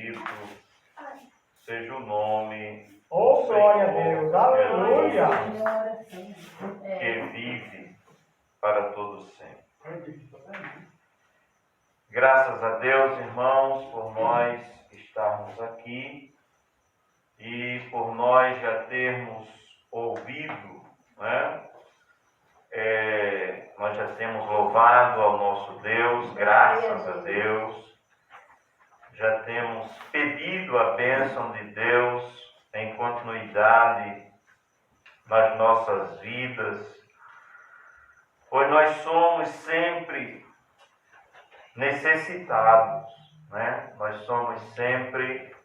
bendito seja o nome Oh, do glória a Senhor, Deus, aleluia! que vive para todo sempre. Graças a Deus, irmãos, por nós estarmos aqui e por nós já termos ouvido, né? Nós já temos louvado ao nosso Deus, graças a Deus. Já temos pedido a bênção de Deus em continuidade nas nossas vidas, pois nós somos sempre necessitados, né? Nós somos sempre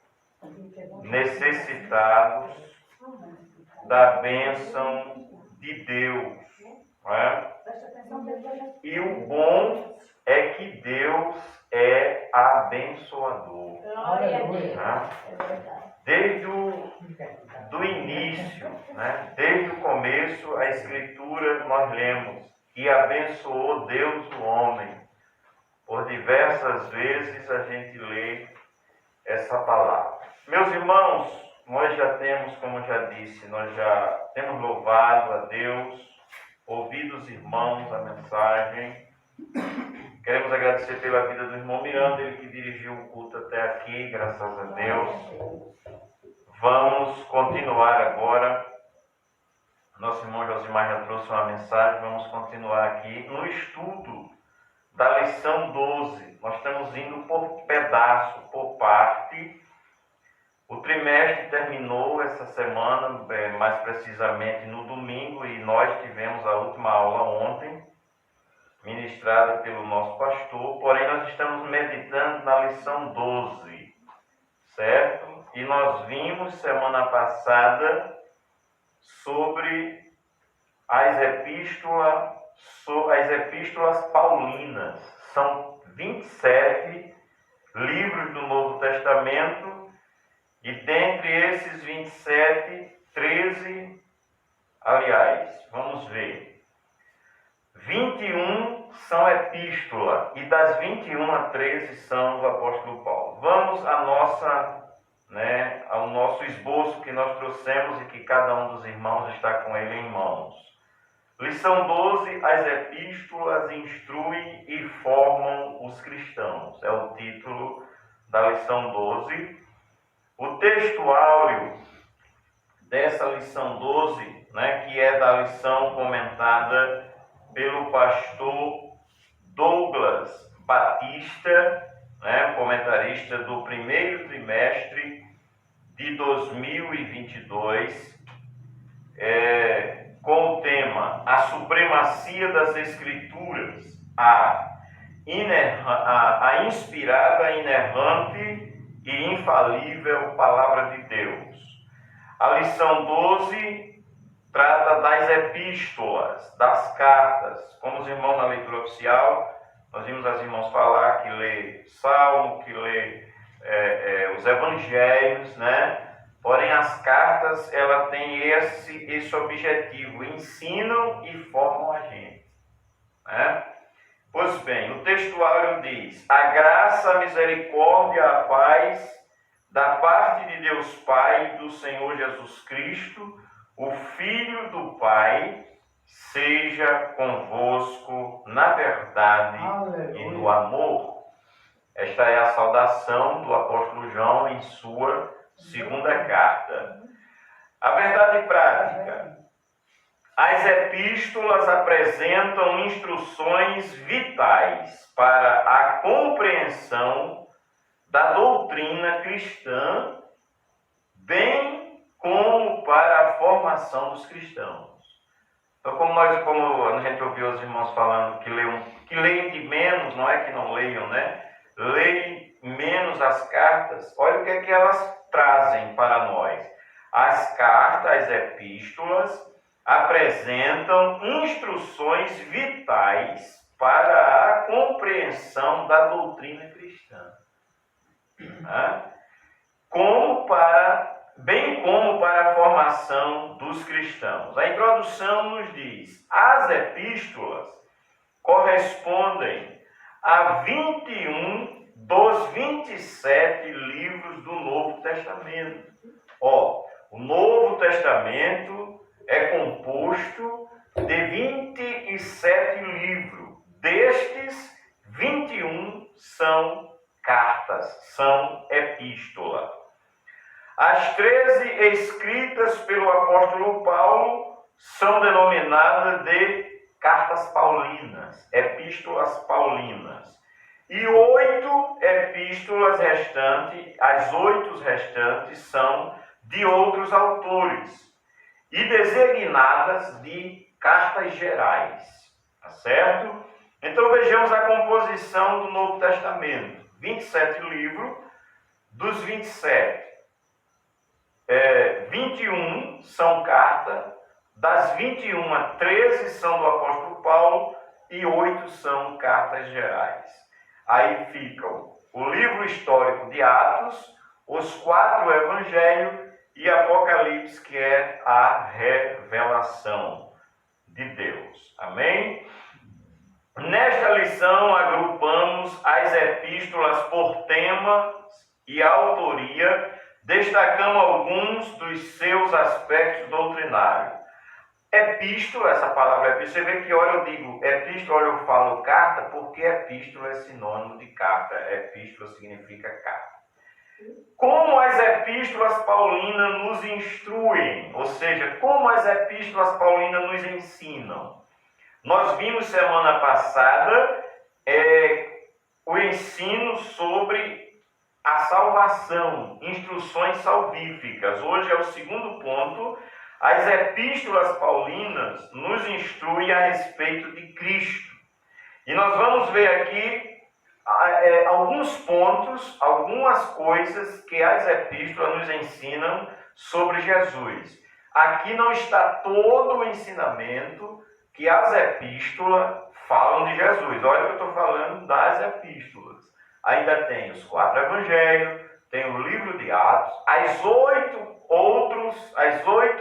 necessitados da bênção de Deus, né? E o bom é que Deus é abençoador, né? Desde do início, né? Desde o começo, a Escritura nós lemos que abençoou Deus o homem. Por diversas vezes a gente lê essa palavra. Meus irmãos, nós já temos, como já disse, nós já temos louvado a Deus, ouvido os irmãos a mensagem. Queremos agradecer pela vida do irmão Miranda, ele que dirigiu o culto até aqui, graças a Deus. Vamos continuar agora. Nosso irmão Josimar já trouxe uma mensagem, vamos continuar aqui no estudo da lição 12. Nós estamos indo por pedaço, por parte. O trimestre terminou essa semana, mais precisamente no domingo, e nós tivemos a última aula ontem, ministrada pelo nosso pastor, porém nós estamos meditando na lição 12, certo? E nós vimos semana passada sobre as epístolas paulinas. São 27 livros do Novo Testamento, e dentre esses 27, 13, vamos ver, 21 são epístola, e das 21 13 são do apóstolo Paulo. Vamos ao nosso esboço que nós trouxemos e que cada um dos irmãos está com ele em mãos. Lição 12, as epístolas instruem e formam os cristãos. É o título da lição 12. O texto áureo dessa lição 12, que é da lição comentada pelo pastor Douglas Batista, comentarista do primeiro trimestre de 2022, com o tema A Supremacia das Escrituras, a inspirada, inerrante e infalível Palavra de Deus. A lição 12 trata das epístolas, das cartas. Como os irmãos na leitura oficial, nós vimos as irmãos falar que lê Salmo, que lê os evangelhos, né? Porém, as cartas, ela tem esse objetivo, ensinam e formam a gente, né? Pois bem, o texto áureo diz: a graça, a misericórdia, a paz, da parte de Deus Pai e do Senhor Jesus Cristo, o Filho do Pai, seja convosco na verdade e no amor. Esta é a saudação do apóstolo João em sua segunda carta. A verdade prática. As epístolas apresentam instruções vitais para a compreensão da doutrina cristã, bem como para a formação dos cristãos. Então, como a gente ouviu os irmãos falando que leem de menos, não é que não leiam, né? Leem menos as cartas, olha o que é que elas trazem para nós. As cartas, as epístolas, apresentam instruções vitais para a compreensão da doutrina cristã, bem como para a formação dos cristãos. A introdução nos diz: as epístolas correspondem a 21 dos 27 livros do Novo Testamento. Ó, o Novo Testamento é composto de 27 livros. Destes, 21 são cartas, são epístolas. As 13 escritas pelo apóstolo Paulo são denominadas de cartas paulinas, epístolas paulinas. E 8 epístolas restantes, as 8 restantes são de outros autores e designadas de cartas gerais, tá certo? Então vejamos a composição do Novo Testamento. 27 livros, dos 27, 21 são cartas, das 21, 13 são do apóstolo Paulo e 8 são cartas gerais. Aí ficam o livro histórico de Atos, os 4 evangelhos e Apocalipse, que é a revelação de Deus. Amém? Nesta lição, agrupamos as epístolas por temas e autoria, destacando alguns dos seus aspectos doutrinários. Epístola, essa palavra epístola, você vê que hora eu digo epístola, hora eu falo carta, porque epístola é sinônimo de carta. Epístola significa carta. Como as epístolas paulinas nos instruem, ou seja, como as epístolas paulinas nos ensinam. Nós vimos semana passada o ensino sobre a salvação, instruções salvíficas. Hoje é o segundo ponto. As epístolas paulinas nos instruem a respeito de Cristo. E nós vamos ver aqui alguns pontos, algumas coisas que as epístolas nos ensinam sobre Jesus. Aqui não está todo o ensinamento que as epístolas falam de Jesus. Olha que eu estou falando das epístolas. Ainda tem os 4 evangelhos, tem o livro de Atos, as 8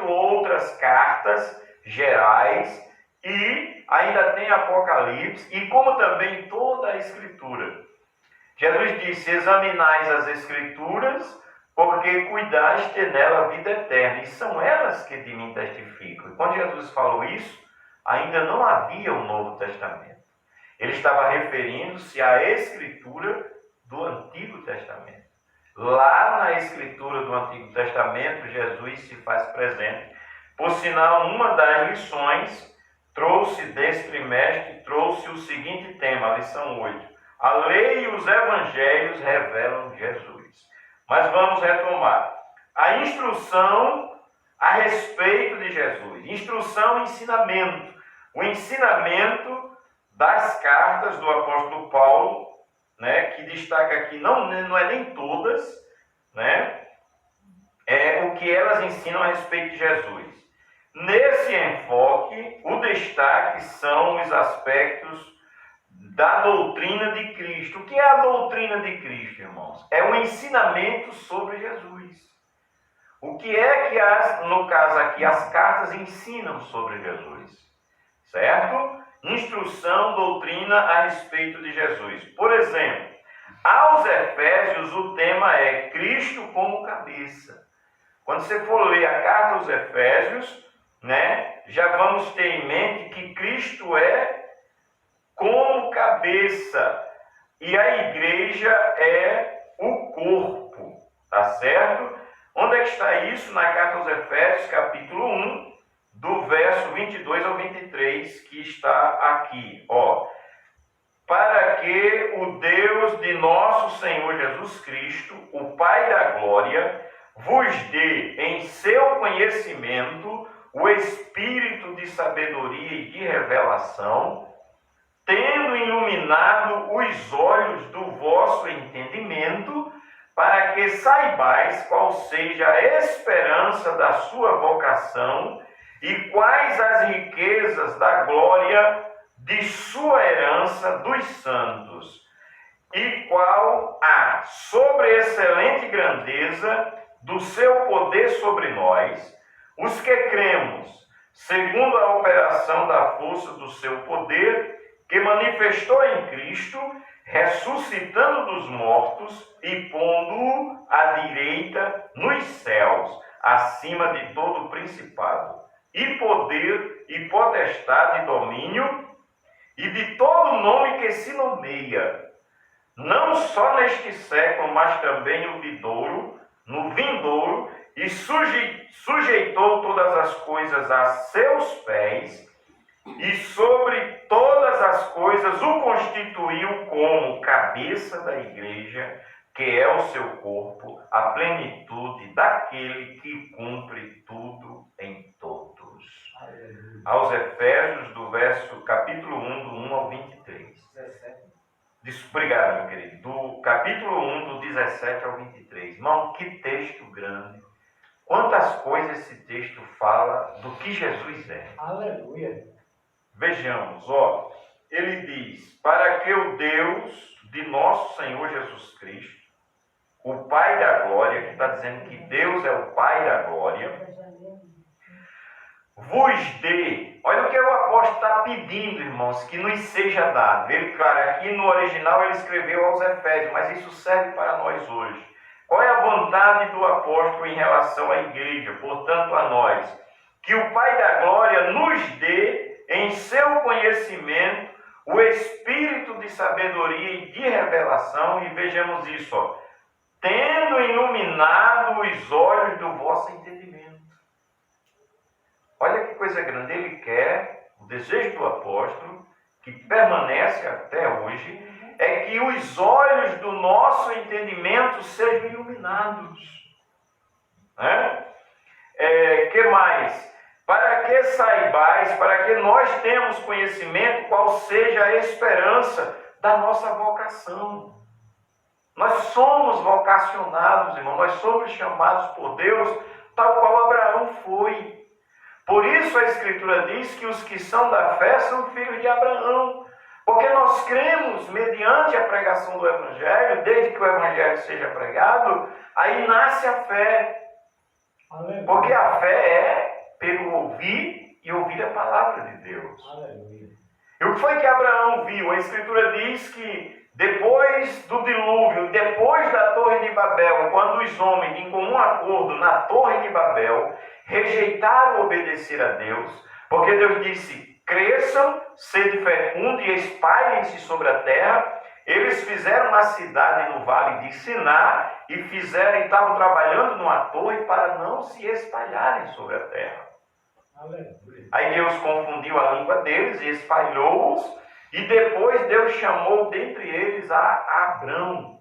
outras cartas gerais e ainda tem Apocalipse e como também toda a Escritura. Jesus disse, examinais as Escrituras, porque cuidaste nela a vida eterna, e são elas que de mim testificam. E quando Jesus falou isso, ainda não havia o Novo Testamento. Ele estava referindo-se à Escritura do Antigo Testamento. Lá na Escritura do Antigo Testamento, Jesus se faz presente. Por sinal, uma das lições desse trimestre, trouxe o seguinte tema, a lição 8. A lei e os evangelhos revelam Jesus. Mas vamos retomar. A instrução a respeito de Jesus. Instrução e ensinamento. O ensinamento das cartas do apóstolo Paulo, né, que destaca aqui, não é nem todas, né, é o que elas ensinam a respeito de Jesus. Nesse enfoque, o destaque são os aspectos da doutrina de Cristo. O que é a doutrina de Cristo, irmãos? É um ensinamento sobre Jesus. O que é que, no caso aqui, as cartas ensinam sobre Jesus? Certo? Instrução, doutrina a respeito de Jesus. Por exemplo, aos Efésios o tema é Cristo como cabeça. Quando você for ler a carta aos Efésios, né, já vamos ter em mente que Cristo é como cabeça e a igreja é o corpo, tá certo? Onde é que está isso? Na carta aos Efésios, capítulo 1, do verso 22 ao 23, que está aqui, ó. Para que o Deus de nosso Senhor Jesus Cristo, o Pai da glória, vos dê em seu conhecimento o espírito de sabedoria e de revelação, tendo iluminado os olhos do vosso entendimento, para que saibais qual seja a esperança da sua vocação e quais as riquezas da glória de sua herança dos santos, e qual a sobreexcelente grandeza do seu poder sobre nós, os que cremos, segundo a operação da força do seu poder, que manifestou em Cristo, ressuscitando dos mortos e pondo-o à direita nos céus, acima de todo principado, e poder, e potestade, e domínio, e de todo nome que se nomeia, não só neste século, mas também no vindouro, e sujeitou todas as coisas a seus pés, e sobre todas as coisas o constituiu como cabeça da igreja, que é o seu corpo, a plenitude daquele que cumpre tudo em todos. Aos Efésios, capítulo 1, do 1 ao 23. Obrigado, meu querido. Do capítulo 1, do 17 ao 23. Irmão, que texto grande. Quantas coisas esse texto fala do que Jesus é. Aleluia. Vejamos, ele diz, para que o Deus de nosso Senhor Jesus Cristo, o Pai da glória, que está dizendo que Deus é o Pai da glória, vos dê, olha o que o apóstolo está pedindo, irmãos, que nos seja dado. Ele, claro, aqui no original ele escreveu aos Efésios, mas isso serve para nós hoje. Qual é a vontade do apóstolo em relação à igreja, portanto a nós? Que o Pai da glória nos dê em seu conhecimento o espírito de sabedoria e de revelação, e vejamos isso, tendo iluminado os olhos do vosso entendimento. Olha que coisa grande, ele quer, o desejo do apóstolo, que permanece até hoje, é que os olhos do nosso entendimento sejam iluminados. Que mais? Para que saibais, para que nós tenhamos conhecimento qual seja a esperança da nossa vocação. Nós somos vocacionados, irmão, nós somos chamados por Deus, tal qual Abraão foi. Por isso a Escritura diz que os que são da fé são filhos de Abraão. Porque nós cremos, mediante a pregação do Evangelho, desde que o Evangelho seja pregado, aí nasce a fé. Aleluia. Porque a fé é pelo ouvir e ouvir a palavra de Deus. Aleluia. E o que foi que Abraão viu? A Escritura diz que depois do dilúvio, depois da Torre de Babel, quando os homens, em comum acordo na Torre de Babel, rejeitaram obedecer a Deus, porque Deus disse, cresçam, sede fecundos e espalhem-se sobre a terra. Eles fizeram uma cidade no vale de Siná e estavam trabalhando numa torre para não se espalharem sobre a terra. Aleluia. Aí Deus confundiu a língua deles e espalhou-os, e depois Deus chamou dentre eles a Abrão.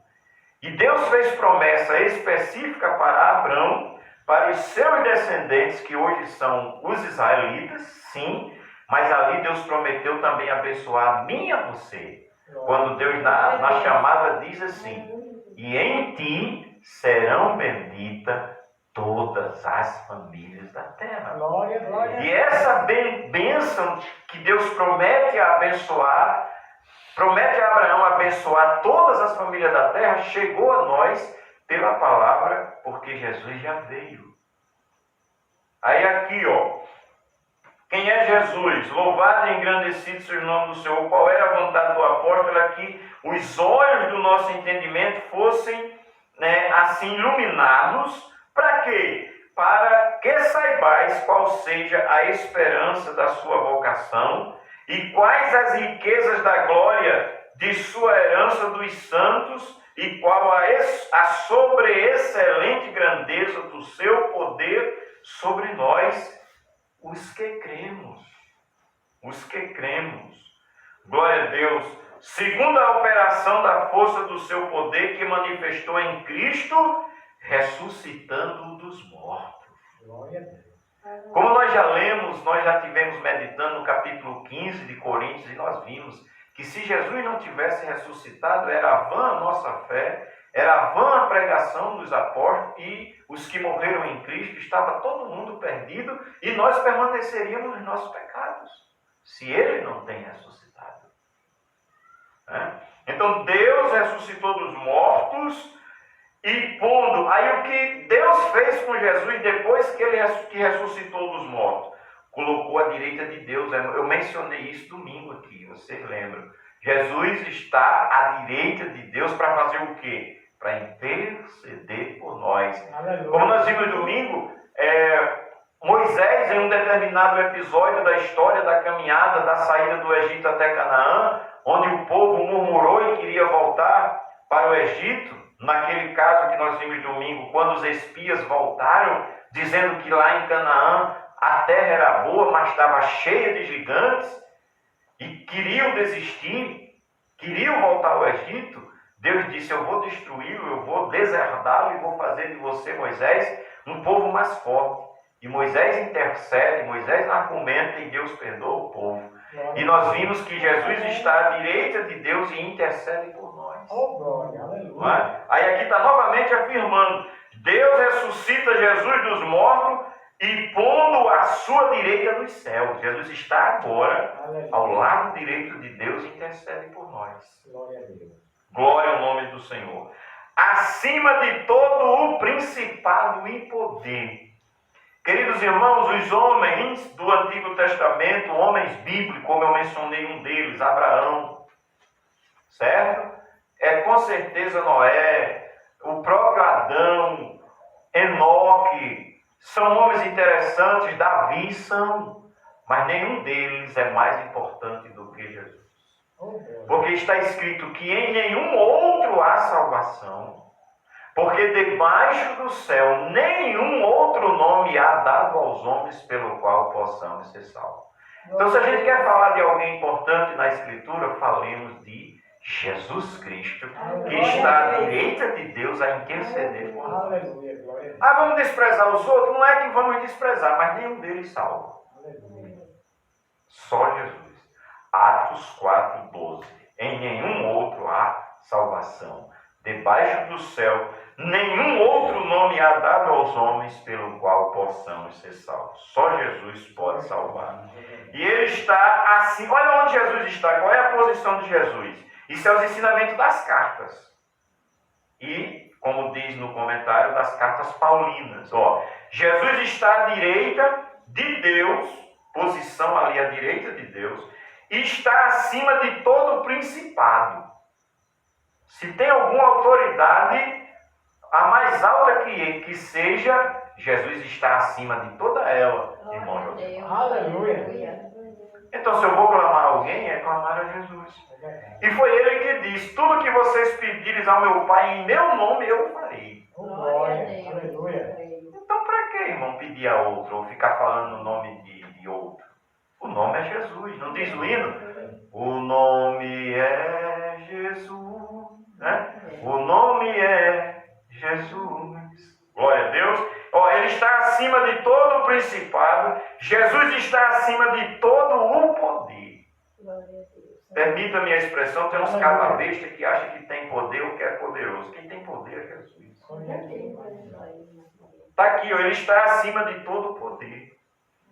E Deus fez promessa específica para Abrão, para os seus descendentes, que hoje são os israelitas, sim, mas ali Deus prometeu também abençoar a mim e a você. Quando Deus na chamada diz assim, e em ti serão benditas todas as famílias da terra. Glória, glória. E essa bênção que Deus promete abençoar, promete a Abraão abençoar todas as famílias da terra, chegou a nós pela palavra, porque Jesus já veio. Aí aqui, quem é Jesus? Louvado e engrandecido seja o nome do Senhor. Qual era a vontade do apóstolo? Era que os olhos do nosso entendimento fossem, assim, iluminados. Para quê? Para que saibais qual seja a esperança da sua vocação e quais as riquezas da glória de sua herança dos santos e qual a sobreexcelente grandeza do seu poder sobre nós, os que cremos. Os que cremos. Glória a Deus. Segundo a operação da força do seu poder que manifestou em Cristo, ressuscitando-o dos mortos. Glória a Deus. Como nós já lemos, nós já tivemos meditando no capítulo 15 de Coríntios, e nós vimos que se Jesus não tivesse ressuscitado, era vã a nossa fé, era vã a pregação dos apóstolos, e os que morreram em Cristo, estava todo mundo perdido, e nós permaneceríamos nos nossos pecados, se Ele não tem ressuscitado. Então Deus ressuscitou dos mortos, e pondo, aí o que Deus fez com Jesus depois que ele ressuscitou dos mortos? Colocou à direita de Deus. Eu mencionei isso domingo aqui, vocês lembram? Jesus está à direita de Deus para fazer o quê? Para interceder por nós. Aleluia. Como nós vimos domingo, Moisés, em um determinado episódio da história da caminhada, da saída do Egito até Canaã, onde o povo murmurou e queria voltar para o Egito, naquele caso que nós vimos domingo, quando os espias voltaram, dizendo que lá em Canaã a terra era boa, mas estava cheia de gigantes, e queriam desistir, queriam voltar ao Egito, Deus disse: eu vou destruí-lo, eu vou deserdá-lo e vou fazer de você, Moisés, um povo mais forte. E Moisés intercede, Moisés argumenta e Deus perdoa o povo. E nós vimos que Jesus está à direita de Deus e intercede por nós. Oh, glória, aleluia. É? Aí aqui está novamente afirmando: Deus ressuscita Jesus dos mortos e pondo à sua direita nos céus. Jesus está agora ao lado direito de Deus e intercede por nós. Glória a Deus. Glória ao nome do Senhor. Acima de todo o principado e poder. Queridos irmãos, os homens do Antigo Testamento, homens bíblicos, como eu mencionei um deles, Abraão, certo? Com certeza Noé, o próprio Adão, Enoque, são homens interessantes, Davi são, mas nenhum deles é mais importante do que Jesus. Porque está escrito que em nenhum outro há salvação, porque debaixo do céu nenhum outro nome há dado aos homens pelo qual possamos ser salvos. Então, se a gente quer falar de alguém importante na Escritura, falemos de Jesus Cristo, que está à direita de Deus a interceder por nós. Vamos desprezar os outros? Não é que vamos desprezar, mas nenhum deles salva. Só Jesus. Atos 4:12. Em nenhum outro há salvação. Debaixo do céu, nenhum outro nome há dado aos homens pelo qual possamos ser salvos. Só Jesus pode salvar. E ele está assim. Olha onde Jesus está. Qual é a posição de Jesus? Isso é os ensinamentos das cartas. E, como diz no comentário, das cartas paulinas. Jesus está à direita de Deus, posição ali à direita de Deus, e está acima de todo o principado. Se tem alguma autoridade, a mais alta que seja, Jesus está acima de toda ela, irmão José. Aleluia. Então, se eu vou clamar a alguém, é clamar a Jesus. E foi ele que disse: tudo que vocês pedires ao meu Pai em meu nome, eu farei. Glória. Aleluia. Então, para que, irmão, pedir a outro ou ficar falando o nome de outro? O nome é Jesus. Não diz o hino? O nome é Jesus. Né? O nome é Jesus. Glória a Deus. Ele está acima de todo o principado. Jesus está acima de todo o poder. Permita-me a expressão, tem uns cababestas que acham que tem poder ou que é poderoso. Quem tem poder é Jesus. Está aqui, ele está acima de todo o poder.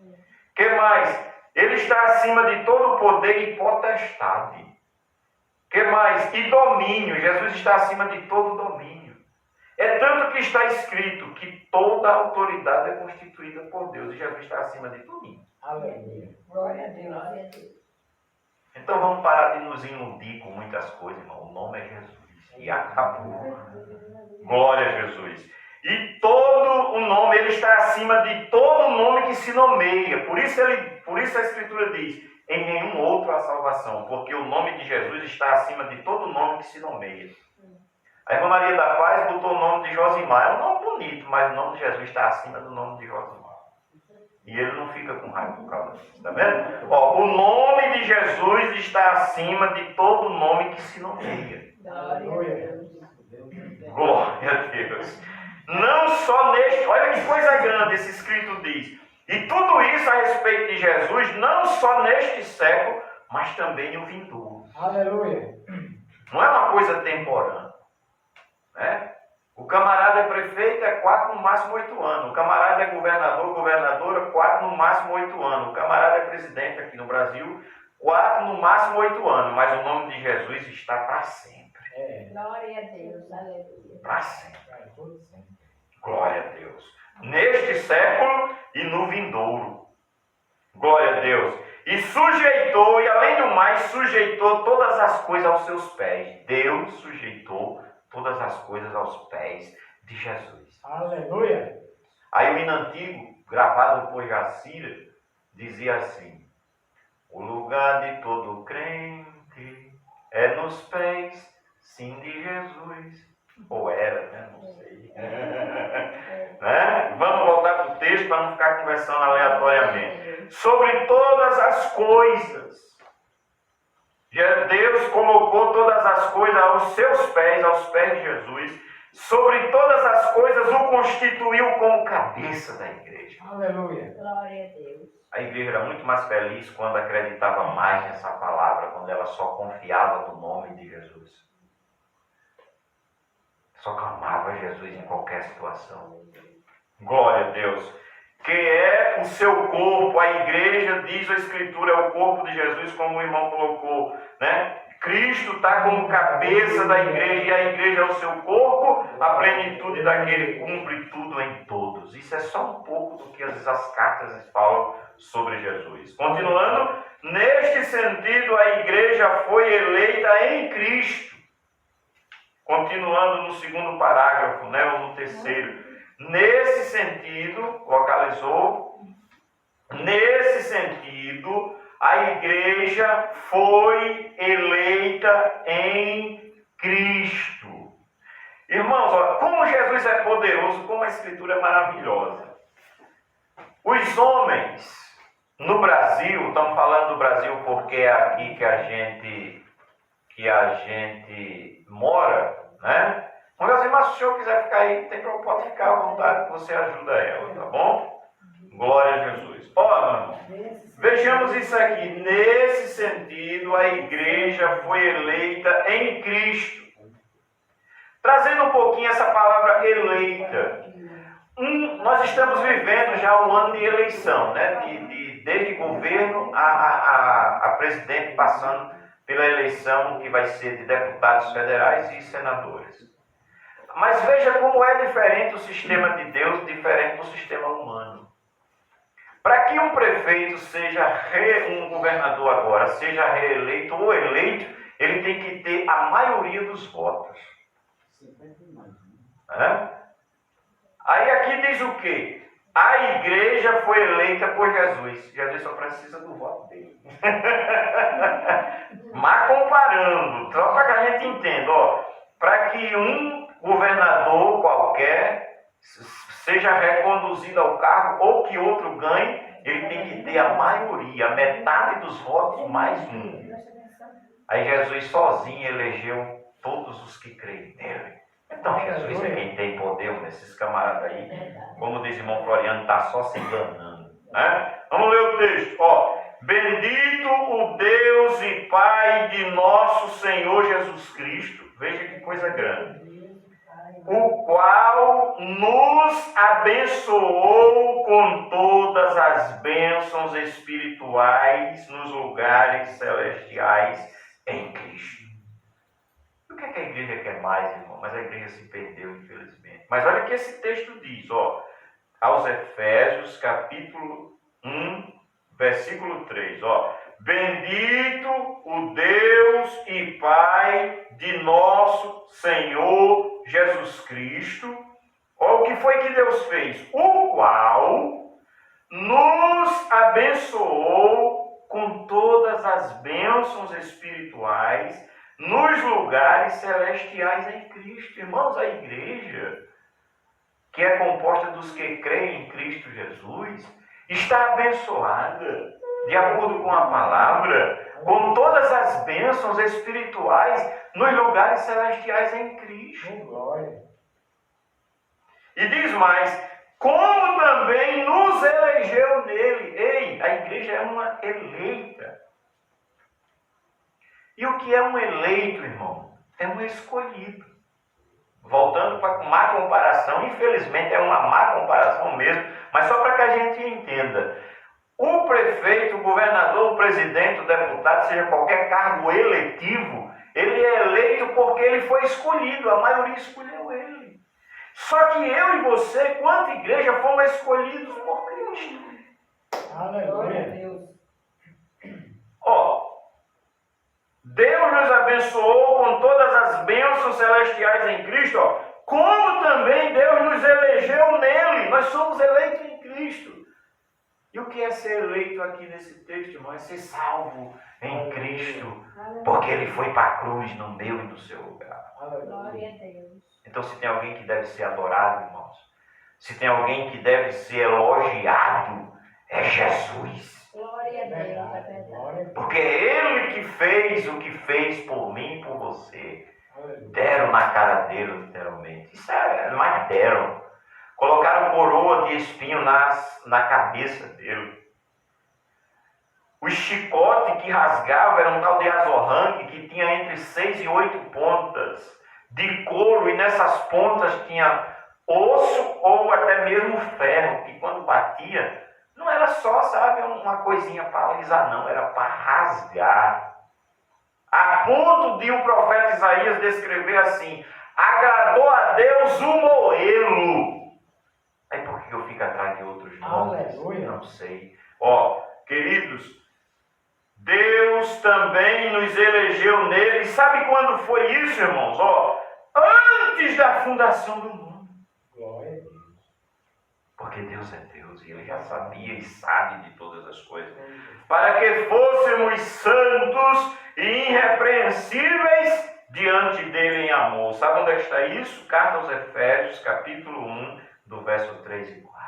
O que mais? Ele está acima de todo o poder e potestade. O que mais? E domínio. Jesus está acima de todo o domínio. É tanto que está escrito que toda a autoridade é constituída por Deus. E Jesus está acima de tudo. Aleluia. Glória a Deus. Então vamos parar de nos iludir com muitas coisas, irmão. O nome é Jesus. E acabou. Glória a Jesus. E todo o nome, ele está acima de todo o nome que se nomeia. Por isso a Escritura diz: em nenhum outro há salvação. Porque o nome de Jesus está acima de todo o nome que se nomeia. A irmã Maria da Paz botou o nome de Josimar. É um nome bonito, mas o nome de Jesus está acima do nome de Josimar. E ele não fica com raiva por causa disso. Está vendo? O nome de Jesus está acima de todo nome que se nomeia. Glória a Deus. Não só neste, olha que coisa grande esse escrito diz. E tudo isso a respeito de Jesus, não só neste século, mas também no vindouro. Aleluia. Não é uma coisa temporânea. Né? O camarada é prefeito, é 4, no máximo 8 anos. O camarada é governador, governadora, 4, no máximo 8 anos. O camarada é presidente aqui no Brasil, 4, no máximo 8 anos. Mas o nome de Jesus está para sempre. Glória a Deus. Aleluia. Para sempre. Glória a Deus. Neste século e no vindouro. Glória a Deus. E sujeitou, e além do mais, sujeitou todas as coisas aos seus pés. Deus sujeitou todas as coisas aos pés de Jesus. Aleluia. Aí o hino antigo, gravado por Jacira, dizia assim: o lugar de todo crente é nos pés, sim, de Jesus. Ou era, né? Não sei. Né? Vamos voltar para o texto para não ficar conversando aleatoriamente. Sobre todas as coisas. Deus colocou todas as coisas aos seus pés, aos pés de Jesus. Sobre todas as coisas o constituiu como cabeça da igreja. Aleluia. Glória a Deus. A igreja era muito mais feliz quando acreditava mais nessa palavra, quando ela só confiava no nome de Jesus. Só clamava a Jesus em qualquer situação. Glória a Deus. Que é o seu corpo, a igreja, diz a Escritura, é o corpo de Jesus, como o irmão colocou, né? Cristo está como cabeça da igreja e a igreja é o seu corpo, a plenitude daquele que cumpre tudo em todos. Isso é só um pouco do que as cartas falam sobre Jesus. Continuando, neste sentido, a igreja foi eleita em Cristo. Continuando no segundo parágrafo, né, ou no terceiro. Nesse sentido, localizou, nesse sentido, a igreja foi eleita em Cristo. Irmãos, olha, como Jesus é poderoso, como a Escritura é maravilhosa. Os homens no Brasil, estamos falando do Brasil porque é aqui que a gente mora, né? Mas assim, mas se o senhor quiser ficar aí, tem problema, pode ficar à vontade que você ajuda ela, tá bom? Glória a Jesus. Ó, vejamos isso aqui. Nesse sentido, a igreja foi eleita em Cristo. Trazendo um pouquinho essa palavra eleita. Nós estamos vivendo já um ano de eleição, né? Desde governo a presidente, passando pela eleição que vai ser de deputados federais e senadores. Mas veja como é diferente o sistema de Deus, diferente do sistema humano. Para que um prefeito um governador agora, seja reeleito ou eleito, ele tem que ter a maioria dos votos. Aí aqui diz o quê? A igreja foi eleita por Jesus. Jesus só precisa do voto dele. Mas comparando, só para que a gente entenda, para que um governador qualquer seja reconduzido ao cargo ou que outro ganhe, ele tem que ter a maioria, a metade dos votos mais um. Aí Jesus sozinho elegeu todos os que creem nele. Então Jesus é quem tem poder, nesses camaradas aí, como diz o irmão Floriano, está só se enganando. Né? Vamos ler o texto. Bendito o Deus e Pai de nosso Senhor Jesus Cristo. Veja que coisa grande. O qual nos abençoou com todas as bênçãos espirituais nos lugares celestiais em Cristo. O que é que a igreja quer mais, irmão? Mas a igreja se perdeu, infelizmente. Mas olha o que esse texto diz, aos Efésios, capítulo 1, versículo 3, Bendito o Deus e Pai de nosso Senhor Jesus Cristo. Olha o que foi que Deus fez. O qual nos abençoou com todas as bênçãos espirituais nos lugares celestiais em Cristo. Irmãos, a igreja, que é composta dos que creem em Cristo Jesus, está abençoada, de acordo com a palavra, com todas as bênçãos espirituais nos lugares celestiais em Cristo. Glória. E diz mais, como também nos elegeu nele. Ei, a igreja é uma eleita. E o que é um eleito, irmão? É um escolhido. Voltando para uma má comparação, infelizmente é uma má comparação mesmo, mas só para que a gente entenda. O prefeito, o governador, o presidente, o deputado, seja qualquer cargo eletivo, ele é eleito porque ele foi escolhido, a maioria escolheu ele. Só que eu e você, quanto igreja, fomos escolhidos por Cristo. Aleluia. Deus nos abençoou com todas as bênçãos celestiais em Cristo, ó, como também Deus nos elegeu nele. Nós somos eleitos em Cristo. E o que é ser eleito aqui nesse texto, irmão? É ser salvo em Cristo, porque ele foi para a cruz no meu e no seu lugar. Glória a Deus. Então, se tem alguém que deve ser adorado, irmãos, se tem alguém que deve ser elogiado, é Jesus. Glória a Deus, é verdade. Porque é Ele que fez o que fez por mim e por você. Deram na cara dele, literalmente. Isso é, mas deram. Colocaram coroa de espinho na cabeça dele. O chicote que rasgava era um tal de azorrangue que tinha entre 6 e 8 pontas de couro, e nessas pontas tinha osso ou até mesmo ferro, que quando batia, não era só, sabe, uma coisinha para alisar, não, era para rasgar. A ponto de o profeta Isaías descrever assim: agradou a Deus o moê-lo. Aí por que eu fico atrás de outros nomes? Aleluia. Não sei. Ó, queridos, Deus também nos elegeu nele. Sabe quando foi isso, irmãos? Ó, antes da fundação do mundo. Glória a Deus. Porque Deus é Deus e Ele já sabia e sabe de todas as coisas. Para que fôssemos santos e irrepreensíveis diante dele em amor. Sabe onde é que está isso? Carta aos Efésios, capítulo 1, do verso 3 e 4.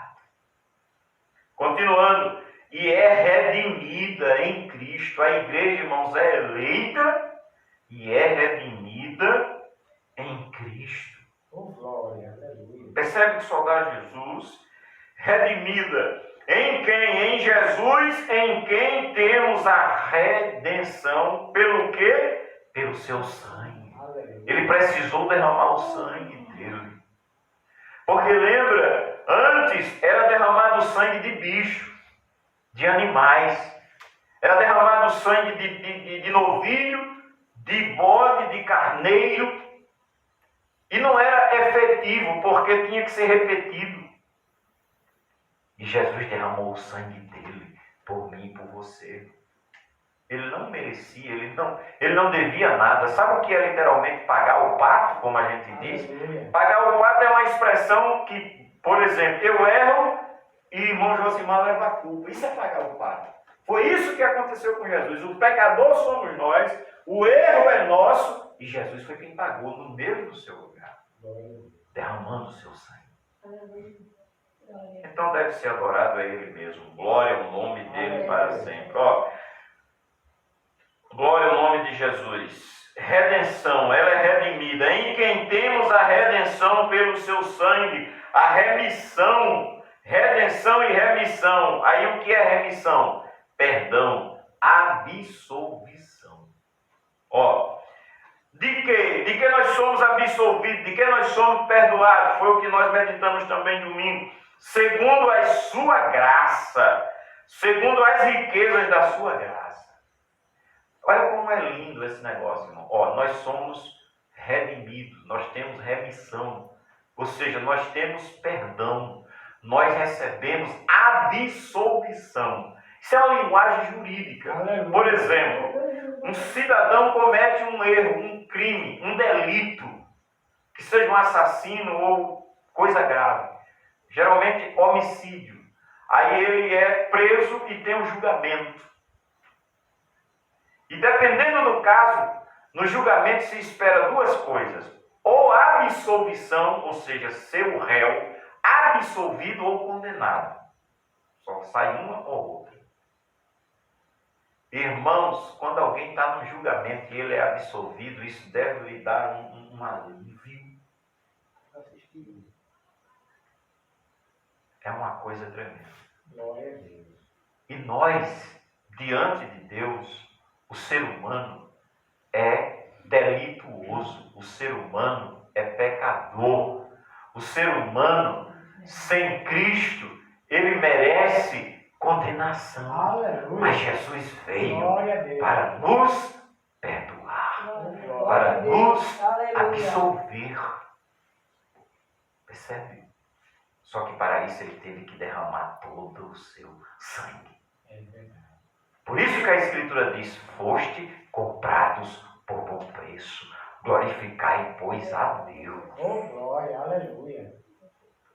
Continuando. E é redimida em Cristo. A igreja, irmãos, é eleita e é redimida em Cristo. Oh, glória, aleluia. Percebe que só dá Jesus? Redimida. Em quem? Em Jesus, em quem temos a redenção. Pelo quê? Pelo seu sangue. Aleluia. Ele precisou derramar o sangue dele. Porque lembra, antes era derramado o sangue de bicho, de animais. Era derramado o sangue de novilho, de bode, de carneiro. E não era efetivo, porque tinha que ser repetido. E Jesus derramou o sangue dele por mim e por você. Ele não merecia, ele não devia nada. Sabe o que é literalmente pagar o pato, como a gente diz? Aleluia. Pagar o pato é uma expressão que, por exemplo, eu erro e irmão Josimar leva a culpa. Isso é pagar o pato. Foi isso que aconteceu com Jesus. O pecador somos nós, o erro é nosso, e Jesus foi quem pagou no meio do seu lugar, Glória a Deus. derramando o seu sangue. Glória. Então deve ser adorado a Ele mesmo. Glória ao nome dele para sempre. Ó, glória ao nome de Jesus. Redenção, ela é redimida. Em quem temos a redenção pelo seu sangue. A remissão. Redenção e remissão. Aí o que é remissão? Perdão. Absolvição. Ó, de que nós somos absolvidos? De que nós somos perdoados? Foi o que nós meditamos também domingo. Segundo a sua graça, segundo as riquezas da sua graça. Olha como é lindo esse negócio, irmão. Ó, nós somos redimidos, nós temos remissão, ou seja, nós temos perdão, nós recebemos absolvição. Isso é uma linguagem jurídica. Aleluia. Por exemplo, um cidadão comete um erro, um crime, um delito, que seja um assassino ou coisa grave. Geralmente homicídio. Aí ele é preso e tem um julgamento. E dependendo do caso, no julgamento se espera duas coisas. Ou absolvição, ou seja, ser o réu, absolvido ou condenado. Só sai uma ou outra. Irmãos, quando alguém está no julgamento e ele é absolvido, isso deve lhe dar um alívio. É uma coisa tremenda. Glória a Deus. E nós, diante de Deus, o ser humano é delituoso, o ser humano é pecador, o ser humano sem Cristo, ele merece condenação. Aleluia. Mas Jesus veio Glória a Deus. para nos perdoar, para nos absolver. Percebe? Só que para isso ele teve que derramar todo o seu sangue. É verdade. Por isso que a Escritura diz: foste comprados por bom preço. Glorificai, pois, a Deus. Oh, glória, aleluia.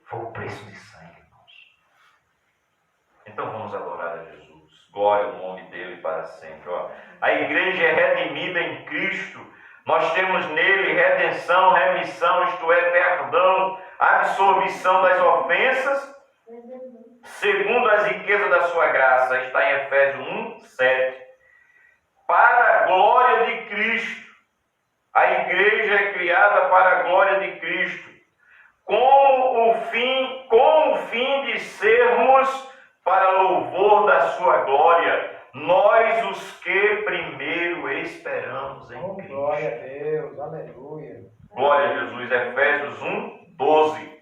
Foi o preço de sangue, irmãos. Então vamos adorar a Jesus. Glória ao nome dele para sempre. Ó. A igreja é redimida em Cristo. Nós temos nele redenção, remissão, isto é, perdão, absolvição das ofensas, segundo as riquezas da sua graça. Está em Efésios 1, 7. Para a glória de Cristo. A igreja é criada para a glória de Cristo. Com o fim de sermos para louvor da sua glória, nós os que primeiro esperamos em Oh, Cristo. glória a Deus, aleluia. Glória a Jesus, Efésios 1, 12.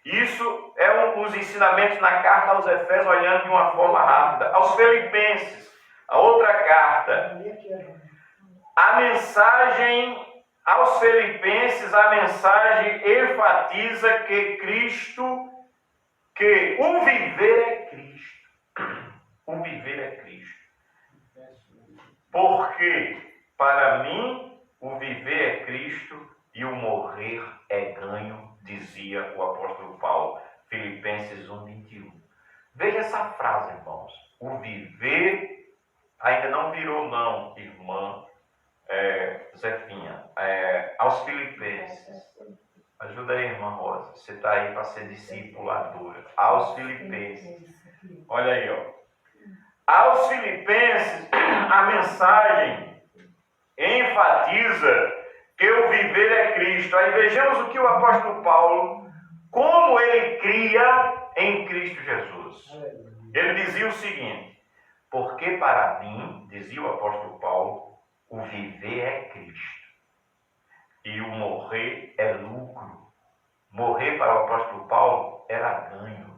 Isso é os ensinamentos na carta aos Efésios, olhando de uma forma rápida. Aos Filipenses, a outra carta. A mensagem aos Filipenses, a mensagem enfatiza que o viver é Cristo. O viver é Cristo. Porque para mim o viver é Cristo e o morrer é ganho, dizia o apóstolo Paulo, Filipenses 1, 21. Veja essa frase, irmãos. O viver ainda não virou não, irmã Zefinha. Aos Filipenses. Ajuda aí, irmã Rosa. Você está aí para ser discipuladora. Aos Filipenses. Olha aí, ó. Aos Filipenses, a mensagem enfatiza que o viver é Cristo. Aí vejamos o que o apóstolo Paulo, como ele cria em Cristo Jesus. Ele dizia o seguinte: porque para mim, dizia o apóstolo Paulo, o viver é Cristo e o morrer é lucro. Morrer para o apóstolo Paulo era ganho.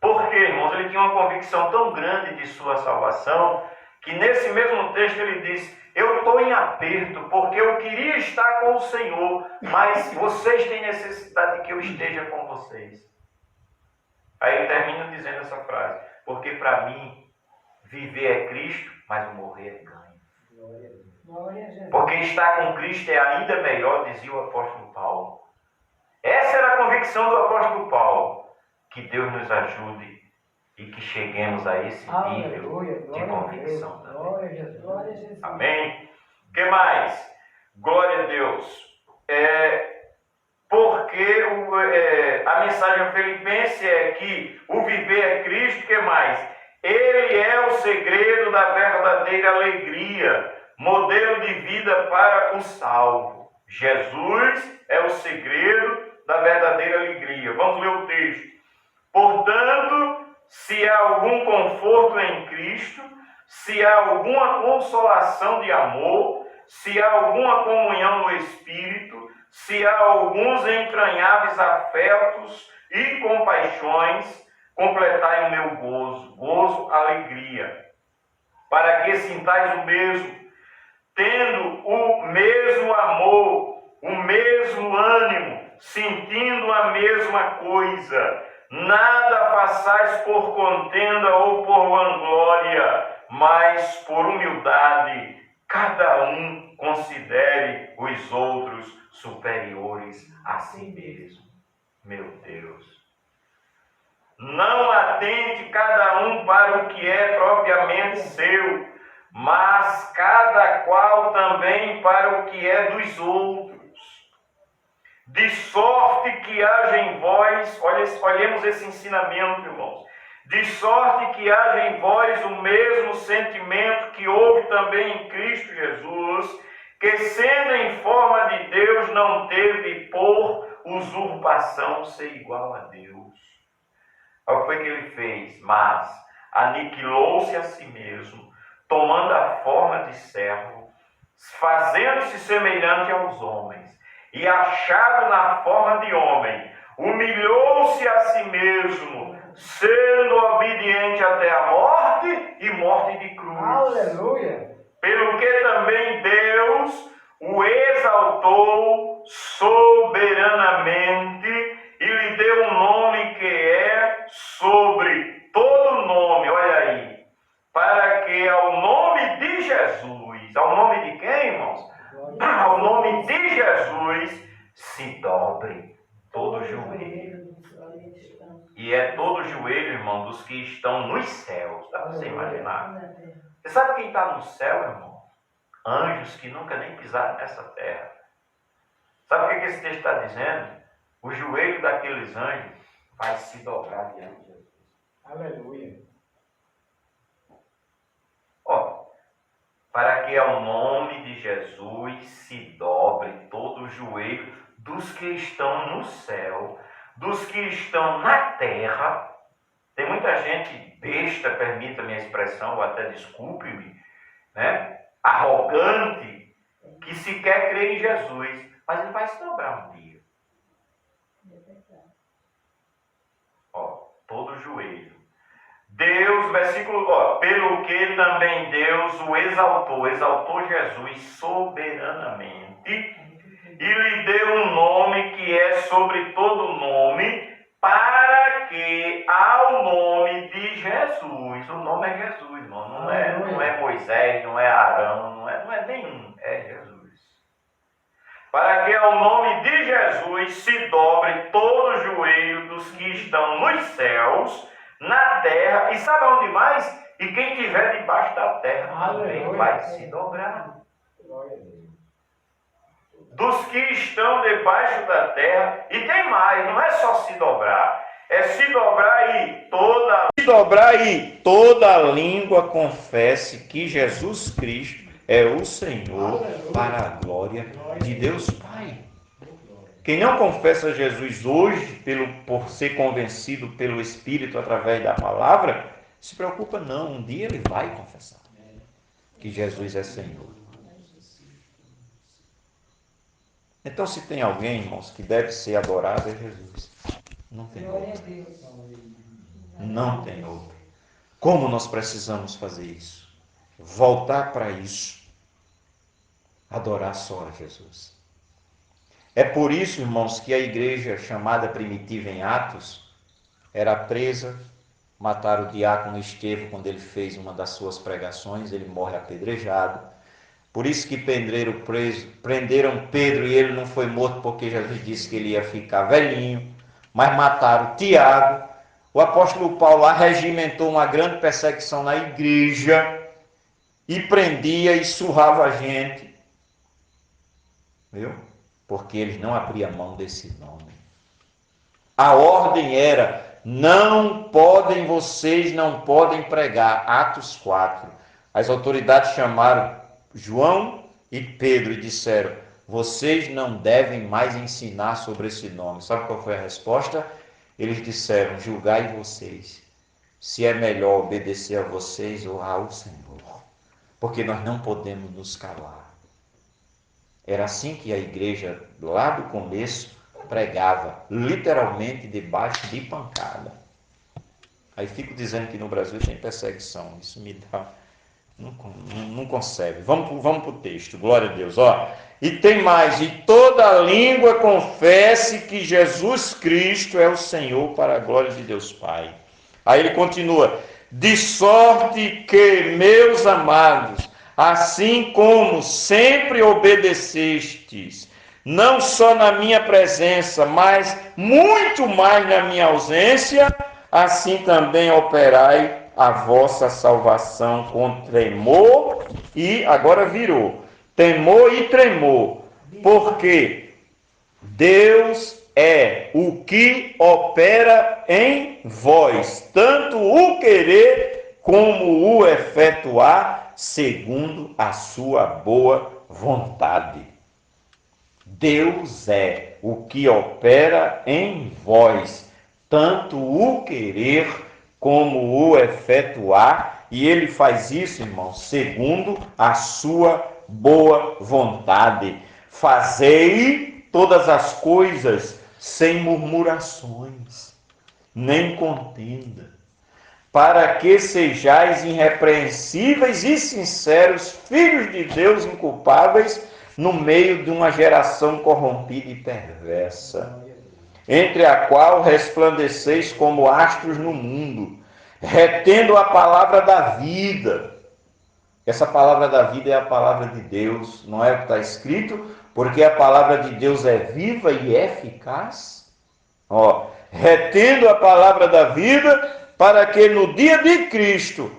Porque, irmãos, ele tinha uma convicção tão grande de sua salvação, que nesse mesmo texto ele diz: eu estou em aperto, porque eu queria estar com o Senhor, mas vocês têm necessidade de que eu esteja com vocês. Aí ele termina dizendo essa frase: porque para mim, viver é Cristo, mas o morrer é ganho. Porque estar com Cristo é ainda melhor, dizia o apóstolo Paulo. Essa era a convicção do apóstolo Paulo. Que Deus nos ajude e que cheguemos a esse nível de convicção também. Amém? O que mais? Glória a Deus. Porque a mensagem ao Filipenses é que o viver é Cristo. O que mais? Ele é o segredo da verdadeira alegria, modelo de vida para o salvo. Jesus é o segredo da verdadeira alegria. Vamos ler o texto. Portanto, se há algum conforto em Cristo, se há alguma consolação de amor, se há alguma comunhão no Espírito, se há alguns entranháveis afetos e compaixões, completai o meu gozo, alegria, para que sintais o mesmo, tendo o mesmo amor, o mesmo ânimo, sentindo a mesma coisa. Nada façais por contenda ou por vanglória, mas por humildade, cada um considere os outros superiores a si mesmo. Meu Deus. Não atente cada um para o que é propriamente seu, mas cada qual também para o que é dos outros. De sorte que haja em vós, olhemos esse ensinamento, irmãos. De sorte que haja em vós o mesmo sentimento que houve também em Cristo Jesus, que sendo em forma de Deus não teve por usurpação ser igual a Deus. Olha o que foi que ele fez? Mas aniquilou-se a si mesmo, tomando a forma de servo, fazendo-se semelhante aos homens. E achado na forma de homem, humilhou-se a si mesmo, sendo obediente até a morte e morte de cruz. Aleluia! Pelo que também Deus o exaltou soberanamente e lhe deu um nome que é sobre todo nome, olha aí, para que E é todo joelho, irmão, dos que estão nos céus. Dá para você imaginar? Na terra. Você sabe quem está no céu, irmão? Anjos que nunca nem pisaram nessa terra. Sabe o que esse texto está dizendo? O joelho daqueles anjos vai se dobrar diante de Jesus. Aleluia. Ó, para que ao nome de Jesus se dobre todo o joelho dos que estão no céu, dos que estão na terra. Tem muita gente besta, permita-me a expressão, ou até desculpe-me, né? Arrogante, que sequer crê em Jesus, mas ele vai se dobrar um dia. Ó, todo joelho. Deus, versículo, ó, pelo que também Deus o exaltou Jesus soberanamente e lhe deu um nome que é sobre todo nome, para que ao nome de Jesus, o nome é Jesus, irmão, não é Moisés, não é Arão, não é nenhum, é Jesus. Para que ao nome de Jesus se dobre todo o joelho dos que estão nos céus, na terra, e sabe onde mais? E quem estiver debaixo da terra também vai se dobrar. Glória a Deus. Dos que estão debaixo da terra, e tem mais, não é só se dobrar, é se dobrar e toda língua confesse que Jesus Cristo é o Senhor, para a glória de Deus Pai. Quem não confessa Jesus hoje, por ser convencido pelo Espírito através da palavra, se preocupa não, um dia ele vai confessar que Jesus é Senhor. Então, se tem alguém, irmãos, que deve ser adorado, é Jesus. Não tem outro. Não tem outro. Como nós precisamos fazer isso? Voltar para isso. Adorar só a Jesus. É por isso, irmãos, que a igreja chamada primitiva em Atos era presa, mataram o diácono Estevão quando ele fez uma das suas pregações, ele morre apedrejado. Por isso que prenderam Pedro e ele não foi morto porque Jesus disse que ele ia ficar velhinho, mas mataram Tiago. O apóstolo Paulo arregimentou uma grande perseguição na igreja e prendia e surrava a gente. Viu? Porque eles não abriam mão desse nome. A ordem era, vocês não podem pregar. Atos 4. As autoridades chamaram João e Pedro e disseram, vocês não devem mais ensinar sobre esse nome. Sabe qual foi a resposta? Eles disseram, julgai vocês, se é melhor obedecer a vocês ou ao Senhor, porque nós não podemos nos calar. Era assim que a igreja, lá do começo, pregava, literalmente debaixo de pancada. Aí fico dizendo que no Brasil tem perseguição, isso me dá... Não concebe. Vamos para o texto, glória a Deus. Ó. E tem mais, e toda língua confesse que Jesus Cristo é o Senhor, para a glória de Deus Pai. Aí ele continua, de sorte que, meus amados, assim como sempre obedecestes, não só na minha presença, mas muito mais na minha ausência, assim também operai a vossa salvação com tremor e, agora virou, temor e tremor, porque Deus é o que opera em vós, tanto o querer como o efetuar, segundo a sua boa vontade. Deus é o que opera em vós, tanto o querer como o efetuar, e ele faz isso, irmão, segundo a sua boa vontade. Fazei todas as coisas sem murmurações, nem contenda, para que sejais irrepreensíveis e sinceros, filhos de Deus inculpáveis, no meio de uma geração corrompida e perversa, entre a qual resplandeceis como astros no mundo, retendo a palavra da vida. Essa palavra da vida é a palavra de Deus, não é o que está escrito, porque a palavra de Deus é viva e eficaz. Ó, retendo a palavra da vida, para que no dia de Cristo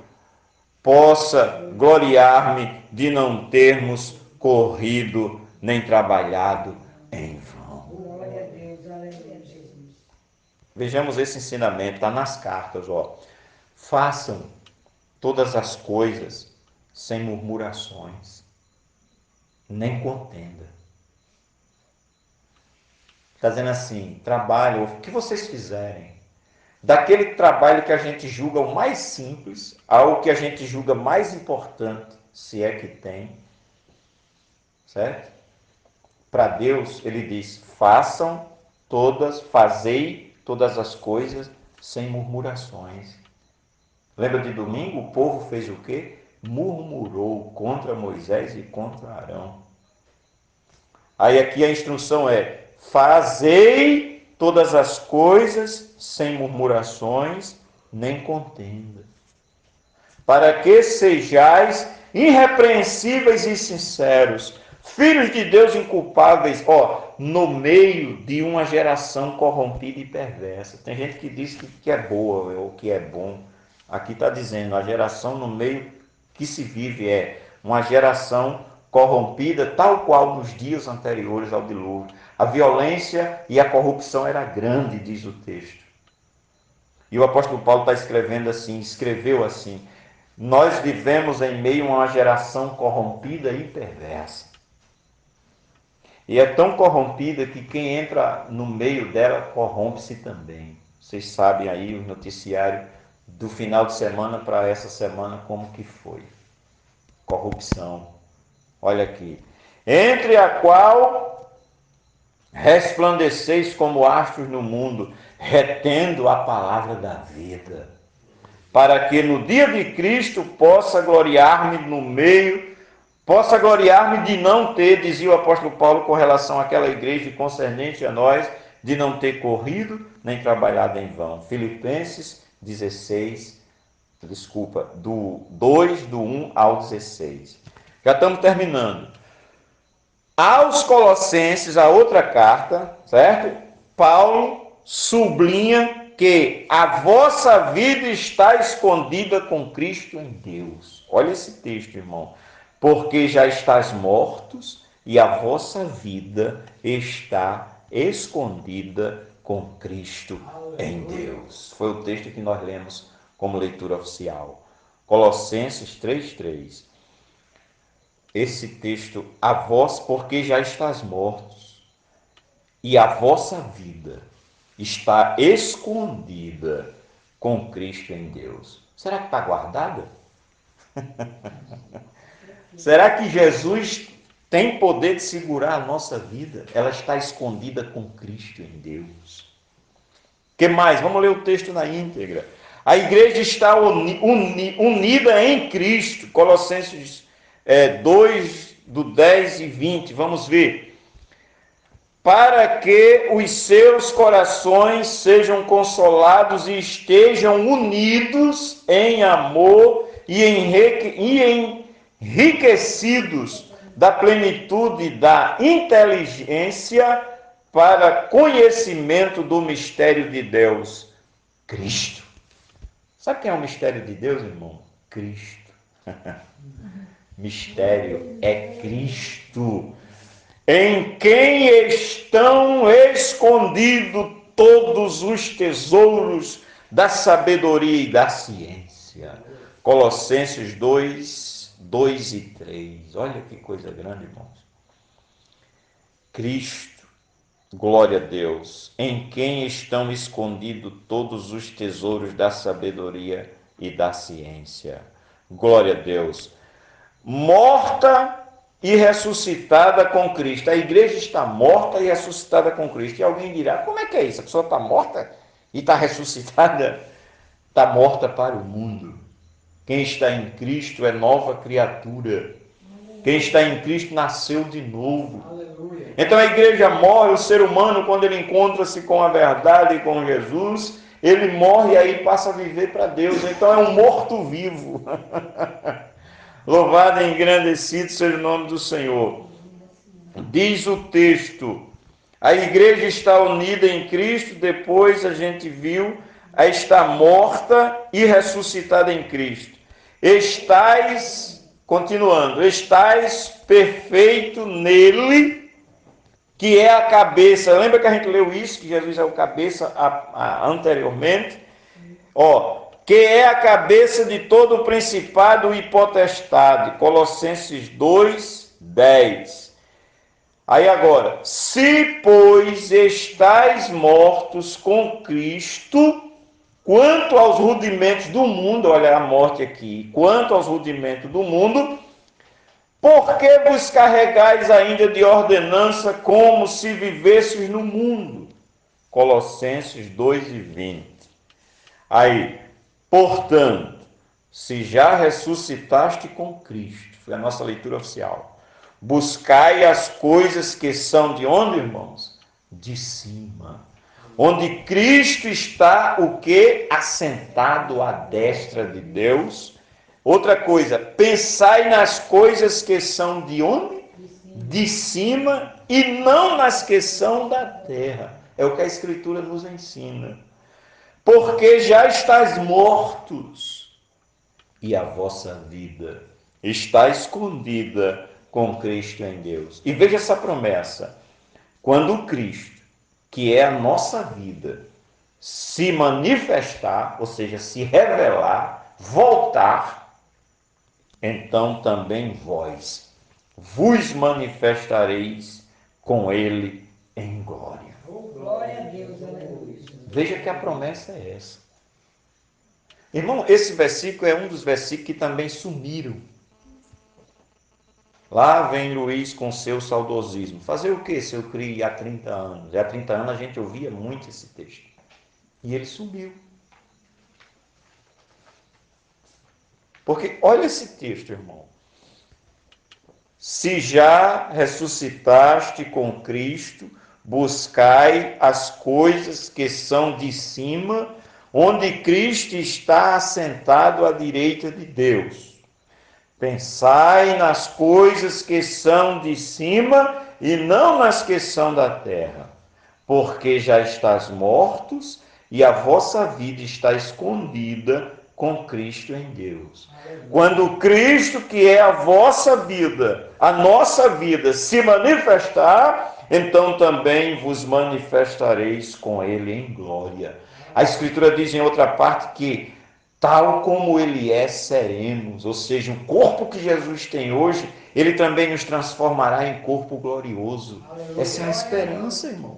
possa gloriar-me de não termos corrido nem trabalhado em vão. Glória a Deus, aleluia, Jesus. Vejamos esse ensinamento, está nas cartas, ó. Façam todas as coisas sem murmurações, nem contenda. Está dizendo assim, trabalho, o que vocês fizerem, daquele trabalho que a gente julga o mais simples, ao que a gente julga mais importante, se é que tem, certo? Para Deus, ele diz, fazei todas as coisas sem murmurações. Lembra de domingo? O povo fez o quê? Murmurou contra Moisés e contra Arão. Aí aqui a instrução é, fazei todas as coisas sem murmurações, nem contenda, para que sejais irrepreensíveis e sinceros, filhos de Deus inculpáveis, no meio de uma geração corrompida e perversa. Tem gente que diz que é boa ou que é bom. Aqui está dizendo, a geração no meio que se vive é uma geração corrompida, tal qual nos dias anteriores ao dilúvio. A violência e a corrupção era grande, diz o texto. E o apóstolo Paulo está escreveu assim, nós vivemos em meio a uma geração corrompida e perversa. E é tão corrompida que quem entra no meio dela corrompe-se também. Vocês sabem aí o noticiário do final de semana para essa semana como que foi. Corrupção. Olha aqui. Entre a qual resplandeceis como astros no mundo, retendo a palavra da vida, para que no dia de Cristo possa gloriar-me de não ter, dizia o apóstolo Paulo com relação àquela igreja concernente a nós, de não ter corrido nem trabalhado em vão. Filipenses 2, do 1 ao 16. Já estamos terminando. Aos Colossenses, a outra carta, certo? Paulo sublinha que a vossa vida está escondida com Cristo em Deus. Olha esse texto, irmão. Porque já estáis mortos e a vossa vida está escondida com Cristo em Deus. Foi o texto que nós lemos como leitura oficial. Colossenses 3:3. Esse texto, porque já estáis mortos e a vossa vida está escondida com Cristo em Deus. Será que está guardada? Será que Jesus tem poder de segurar a nossa vida? Ela está escondida com Cristo em Deus. O que mais? Vamos ler o texto na íntegra. A igreja está unida em Cristo. Colossenses 2, do 10 e 20. Vamos ver. Para que os seus corações sejam consolados e estejam unidos em amor e enriquecidos da plenitude da inteligência para conhecimento do mistério de Deus, Cristo. Sabe quem é o mistério de Deus, irmão? Cristo. Mistério é Cristo, em quem estão escondidos todos os tesouros da sabedoria e da ciência. Colossenses 2, 2 e 3. Olha que coisa grande, irmãos. Cristo, glória a Deus, em quem estão escondidos todos os tesouros da sabedoria e da ciência. Glória a Deus. Morta e ressuscitada com Cristo. A igreja está morta e ressuscitada com Cristo. E alguém dirá, como é que é isso? A pessoa está morta e está ressuscitada? Está morta para o mundo. Quem está em Cristo é nova criatura. Quem está em Cristo nasceu de novo. Aleluia. Então a igreja morre, o ser humano, quando ele encontra-se com a verdade e com Jesus, ele morre e aí passa a viver para Deus. Então é um morto-vivo. Louvado e engrandecido seja o nome do Senhor. Diz o texto, A igreja está unida em Cristo, depois a gente viu a estar morta e ressuscitada em Cristo. Estais, continuando, estais perfeito nele, que é a cabeça. Lembra que a gente leu isso, que Jesus é o cabeça anteriormente? Que é a cabeça de todo o principado e potestade. Colossenses 2, 10. Aí agora, se pois estáis mortos com Cristo, quanto aos rudimentos do mundo, olha a morte aqui, quanto aos rudimentos do mundo, por que vos carregais ainda de ordenança como se vivesses no mundo? Colossenses 2 e 20. Aí, portanto, se já ressuscitaste com Cristo, foi a nossa leitura oficial, buscai as coisas que são de onde, irmãos? De cima. Onde Cristo está, o que? Assentado à destra de Deus. Outra coisa, pensai nas coisas que são de onde? De cima, e não nas que são da terra. É o que a Escritura nos ensina. Porque já estáis mortos, e a vossa vida está escondida com Cristo em Deus. E veja essa promessa. Quando Cristo, que é a nossa vida, se manifestar, ou seja, se revelar, voltar, então também vós vos manifestareis com ele em glória. Glória a Deus, aleluia. Veja que a promessa é essa. Irmão, esse versículo é um dos versículos que também sumiram. Lá vem Luiz com seu saudosismo. Fazer o que se eu criei há 30 anos? E há 30 anos a gente ouvia muito esse texto. E ele sumiu. Porque olha esse texto, irmão. Se já ressuscitaste com Cristo, buscai as coisas que são de cima, onde Cristo está assentado à direita de Deus. Pensai nas coisas que são de cima e não nas que são da terra, porque já estás mortos e a vossa vida está escondida com Cristo em Deus. Quando Cristo, que é a vossa vida, a nossa vida, se manifestar, então também vos manifestareis com ele em glória. A Escritura diz em outra parte que tal como ele é, seremos. Ou seja, o corpo que Jesus tem hoje, ele também nos transformará em corpo glorioso. Aleluia. Essa é a esperança, irmão.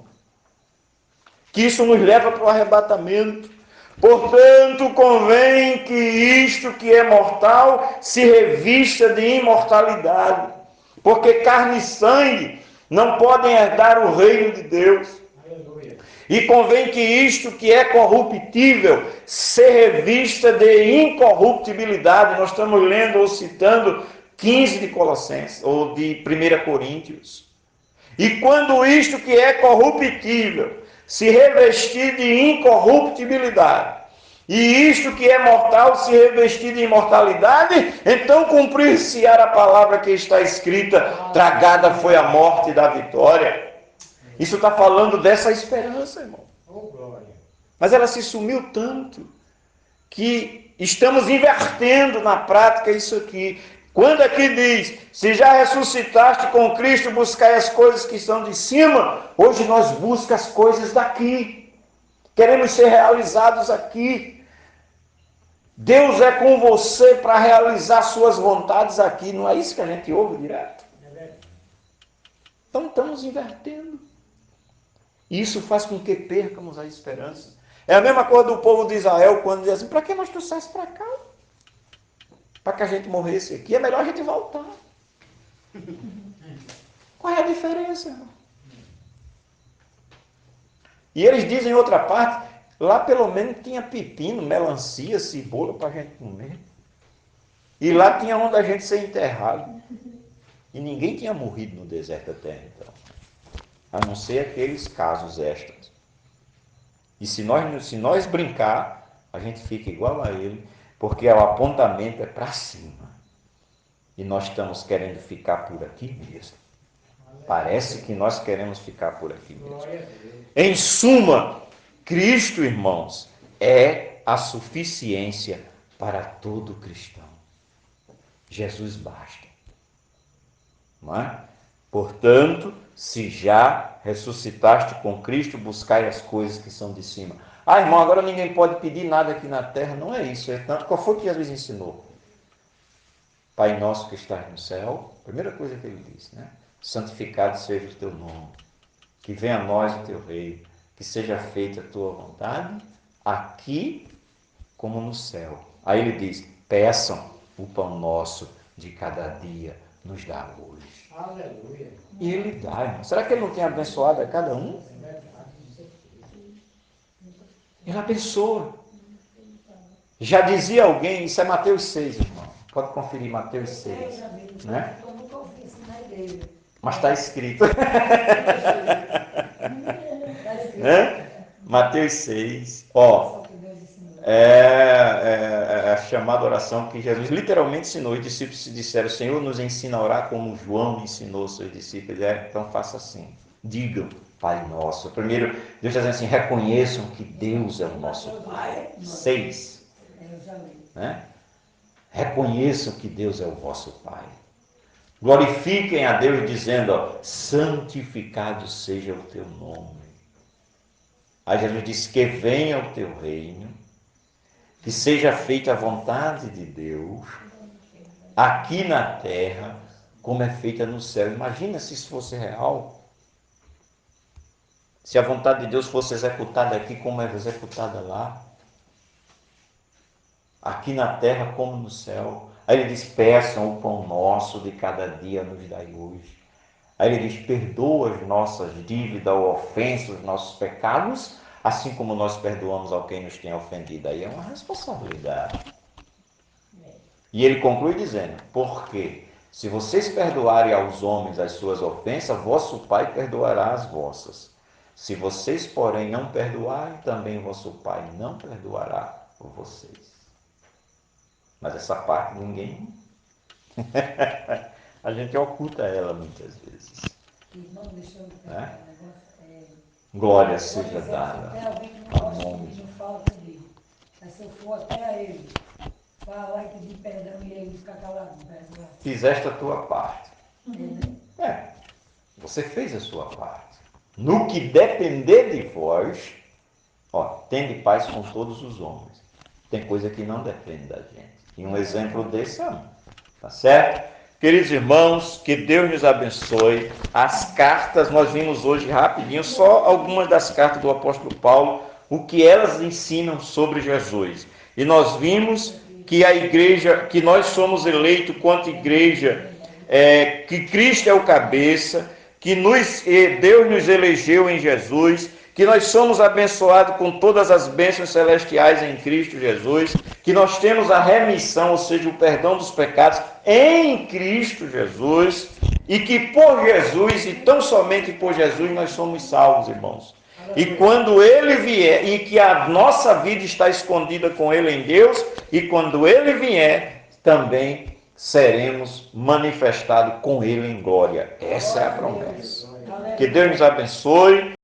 Que isso nos leva para o arrebatamento. Portanto, convém que isto que é mortal se revista de imortalidade. Porque carne e sangue não podem herdar o reino de Deus. Aleluia. E convém que isto que é corruptível se revista de incorruptibilidade. Nós estamos lendo ou citando 15 de Colossenses, ou de 1 Coríntios. E quando isto que é corruptível se revestir de incorruptibilidade, e isto que é mortal se revestir de imortalidade, então cumprir-se-á a palavra que está escrita: tragada foi a morte da vitória. Isso está falando dessa esperança, irmão. Mas ela se sumiu tanto que estamos invertendo na prática isso aqui. Quando aqui diz, se já ressuscitaste com Cristo, buscai as coisas que estão de cima, hoje nós buscamos as coisas daqui. Queremos ser realizados aqui. Deus é com você para realizar suas vontades aqui. Não é isso que a gente ouve direto? Então estamos invertendo. Isso faz com que percamos a esperança. É a mesma coisa do povo de Israel quando diz assim: para que nós trouxemos para cá? Para que a gente morresse aqui, é melhor a gente voltar. Qual é a diferença, irmão? E eles dizem em outra parte, lá pelo menos tinha pepino, melancia, cebola para a gente comer. E lá tinha onde a gente ser enterrado. E ninguém tinha morrido no deserto da terra, então. A não ser aqueles casos extras. E se nós brincar, a gente fica igual a ele, porque o apontamento é para cima. E nós estamos querendo ficar por aqui mesmo. Parece que nós queremos ficar por aqui mesmo. Glória a Deus. Em suma, Cristo, irmãos, é a suficiência para todo cristão. Jesus basta. Não é? Portanto, se já ressuscitaste com Cristo, buscai as coisas que são de cima. Ah, irmão, agora ninguém pode pedir nada aqui na terra. Não é isso. É tanto. Qual foi que Jesus ensinou? Pai nosso que estás no céu, primeira coisa que ele disse, né? Santificado seja o teu nome, que venha a nós o teu reino, que seja feita a tua vontade, aqui como no céu. Aí ele diz, peçam o pão nosso de cada dia, nos dá hoje. Aleluia. E ele dá, irmão. Será que ele não tem abençoado a cada um? É verdade. Ele abençoa. Já dizia alguém, isso é Mateus 6, irmão. Pode conferir Mateus 6. Né? Eu nunca ouvi isso na igreja. Mas está escrito. Né? Mateus 6. Ó, é a chamada oração que Jesus literalmente ensinou. Os discípulos se disseram, Senhor, nos ensina a orar como João ensinou aos seus discípulos. Então faça assim. Digam, Pai nosso. Primeiro, Deus está dizendo assim, reconheçam que Deus é o nosso Pai. 6. Né? Reconheçam que Deus é o vosso Pai. Glorifiquem a Deus dizendo, ó, santificado seja o teu nome. Aí Jesus diz que venha o teu reino, que seja feita a vontade de Deus, aqui na terra, como é feita no céu. Imagina se isso fosse real. Se a vontade de Deus fosse executada aqui, como é executada lá. Aqui na terra como no céu. Aí ele diz, peçam o pão nosso de cada dia nos dai hoje. Aí ele diz, perdoa as nossas dívidas ou ofensas, os nossos pecados, assim como nós perdoamos ao quem nos tem ofendido. Aí é uma responsabilidade. E ele conclui dizendo, porque se vocês perdoarem aos homens as suas ofensas, vosso Pai perdoará as vossas. Se vocês, porém, não perdoarem, também vosso Pai não perdoará vocês. Mas essa parte ninguém... A gente oculta ela muitas vezes. Irmão, deixa eu É? um negócio. Glória seja dada Tem alguém que não ao gosta nome de não fala comigo. Mas se eu for até ele, falar e pedir perdão e ele ficar calado, não perdoar. Fizeste a tua parte. Você fez a sua parte. No que depender de vós, ó, tende paz com todos os homens. Tem coisa que não depende da gente. E um exemplo desse é um. Tá certo? Queridos irmãos, que Deus nos abençoe. As cartas, nós vimos hoje rapidinho, só algumas das cartas do apóstolo Paulo, o que elas ensinam sobre Jesus. E nós vimos que a igreja, que nós somos eleitos quanto igreja, que Cristo é o cabeça, que Deus nos elegeu em Jesus, que nós somos abençoados com todas as bênçãos celestiais em Cristo Jesus, que nós temos a remissão, ou seja, o perdão dos pecados em Cristo Jesus, e que por Jesus, e tão somente por Jesus, nós somos salvos, irmãos. E quando Ele vier, e que a nossa vida está escondida com Ele em Deus, e quando Ele vier, também seremos manifestados com Ele em glória. Essa é a promessa. Que Deus nos abençoe.